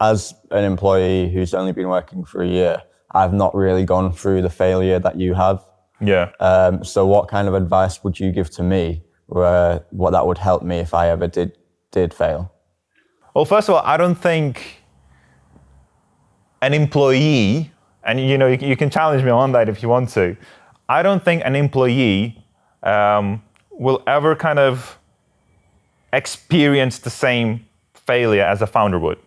as an employee who's only been working for a year, I've not really gone through the failure that you have. Yeah. So what kind of advice would you give to me what that would help me if I ever did fail? Well, first of all, I don't think an employee, and you can challenge me on that if you want to, I don't think an employee will ever kind of experience the same failure as a founder would,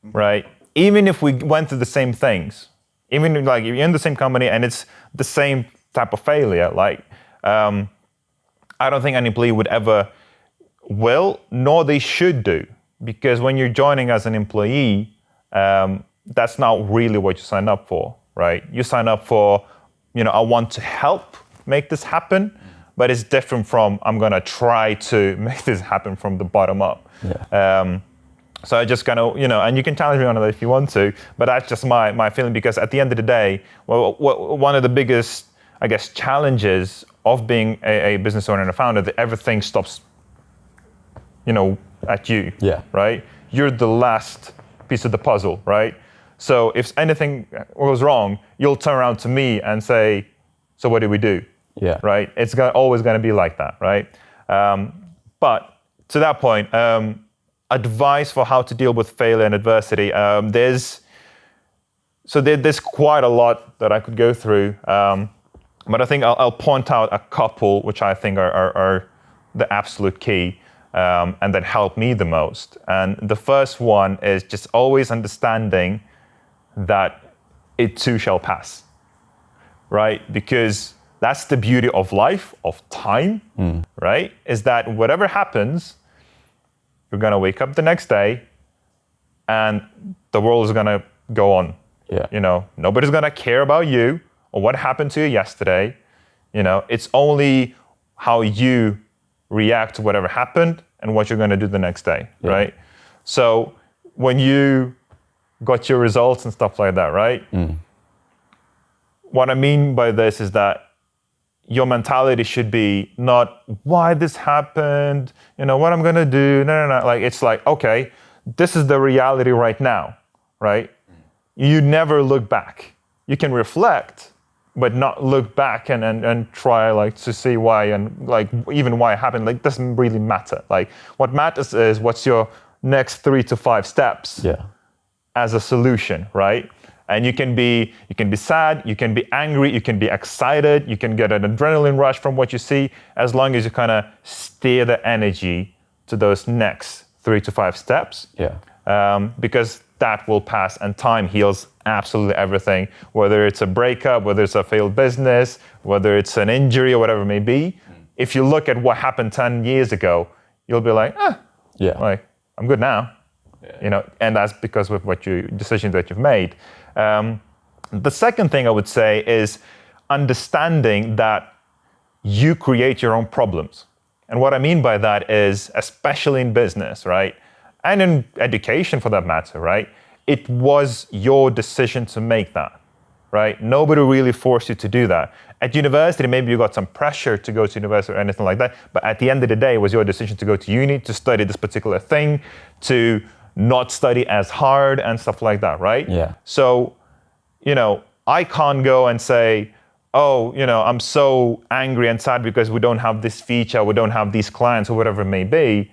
right? Even if we went through the same things, even like if you're in the same company and it's the same type of failure, like I don't think an employee would ever will, nor they should do, because when you're joining as an employee, that's not really what you sign up for, right? You sign up for, I want to help make this happen, but it's different from I'm gonna try to make this happen from the bottom up. Yeah. So I just kind of, and you can challenge me on it if you want to, but that's just my feeling, because at the end of the day, one of the biggest, I guess, challenges of being a business owner and a founder, that everything stops, at you, Yeah. right? You're the last piece of the puzzle, right? So if anything goes wrong, you'll turn around to me and say, so what do we do? Yeah. Right? It's always going to be like that, right? But to that point, advice for how to deal with failure and adversity. There's quite a lot that I could go through, but I think I'll point out a couple which I think are the absolute key and that help me the most. And the first one is just always understanding that it too shall pass, right? Because that's the beauty of life, of time, right? Is that whatever happens, you're gonna wake up the next day and the world is gonna go on. Yeah. Nobody's gonna care about you or what happened to you yesterday. It's only how you react to whatever happened and what you're gonna do the next day, right? So when you got your results and stuff like that, right? What I mean by this is that your mentality should be not why this happened, what I'm gonna do. No. Like, it's like, okay, this is the reality right now, right? You never look back. You can reflect, but not look back and try like to see why, and like even why it happened. Like, doesn't really matter. Like, what matters is what's your next 3 to 5 steps as a solution, right? And you can be sad, you can be angry, you can be excited, you can get an adrenaline rush from what you see, as long as you kind of steer the energy to those next 3 to 5 steps. Because that will pass, and time heals absolutely everything, whether it's a breakup, whether it's a failed business, whether it's an injury or whatever it may be. If you look at what happened 10 years ago, you'll be like, like, I'm good now. And that's because of decisions that you've made. The second thing I would say is understanding that you create your own problems. And what I mean by that is, especially in business, right? And in education for that matter, right? It was your decision to make that, right? Nobody really forced you to do that. At university, maybe you got some pressure to go to university or anything like that, but at the end of the day, it was your decision to go to uni, to study this particular thing, to not study as hard and stuff like that, right? So, I can't go and say, I'm so angry and sad because we don't have this feature, we don't have these clients or whatever it may be,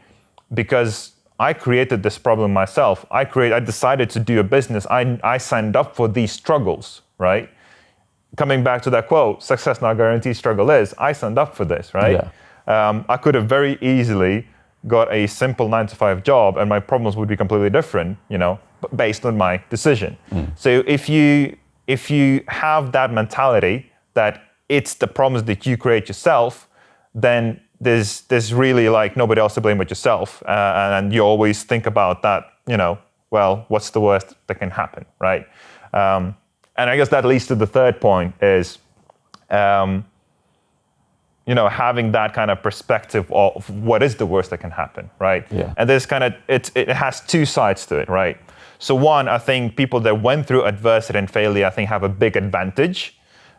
because I created this problem myself. I decided to do a business. I signed up for these struggles, right? Coming back to that quote, success not guaranteed, struggle is. I signed up for this, right? I could have very easily got a simple 9-to-5 job and my problems would be completely different, based on my decision. So if you have that mentality that it's the problems that you create yourself, then there's really like nobody else to blame but yourself. And you always think about that, well, what's the worst that can happen, right? And I guess that leads to the third point is, having that kind of perspective of what is the worst that can happen, right? And there's it has two sides to it, right? So one, I think people that went through adversity and failure, I think have a big advantage,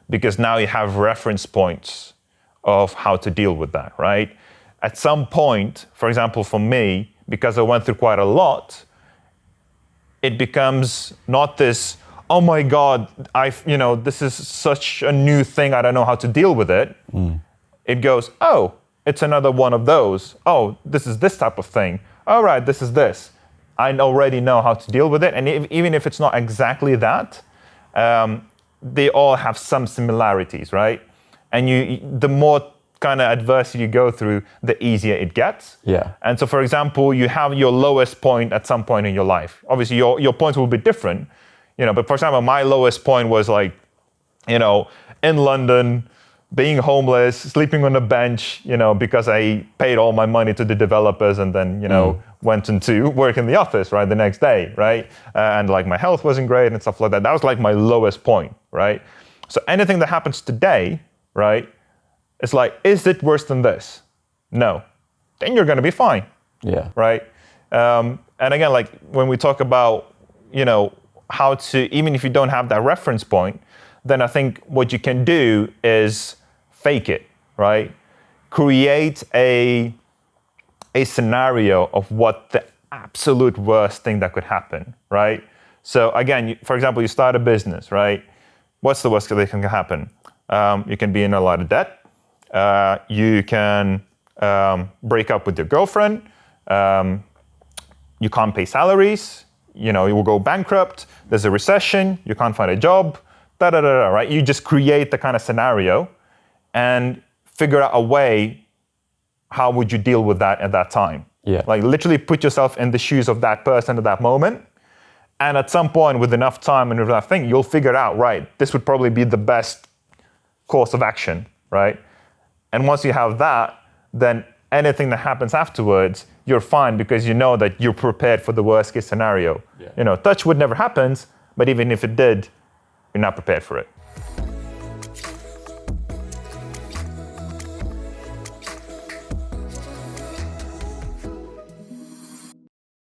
because now you have reference points of how to deal with that, right? At some point, for example, for me, because I went through quite a lot, it becomes not this, oh my God, this is such a new thing, I don't know how to deal with it. It goes, oh, it's another one of those. Oh, this is this type of thing. All right, this is this. I already know how to deal with it. And even if it's not exactly that, they all have some similarities, right? And the more kind of adversity you go through, the easier it gets. Yeah. And so, for example, you have your lowest point at some point in your life. Obviously, your points will be different, but for example, my lowest point was like, in London, being homeless, sleeping on a bench, because I paid all my money to the developers and then, went into work in the office, right, the next day, right? And like my health wasn't great and stuff like that. That was like my lowest point, right? So anything that happens today, right, it's like, is it worse than this? No. Then you're going to be fine. Yeah. Right? And again, like when we talk about, how to, even if you don't have that reference point, then I think what you can do is fake it, right? Create a scenario of what the absolute worst thing that could happen, right? So again, for example, you start a business, right? What's the worst that can happen? You can be in a lot of debt. You can break up with your girlfriend. You can't pay salaries. You will go bankrupt. There's a recession. You can't find a job. Right? You just create the kind of scenario and figure out a way. How would you deal with that at that time? Yeah. Like literally put yourself in the shoes of that person at that moment. And at some point, with enough time and with enough thing, you'll figure out, right, this would probably be the best course of action, right? And once you have that, then anything that happens afterwards, you're fine because you know that you're prepared for the worst case scenario. Yeah. Touch wood never happens, but even if it did, you're not prepared for it.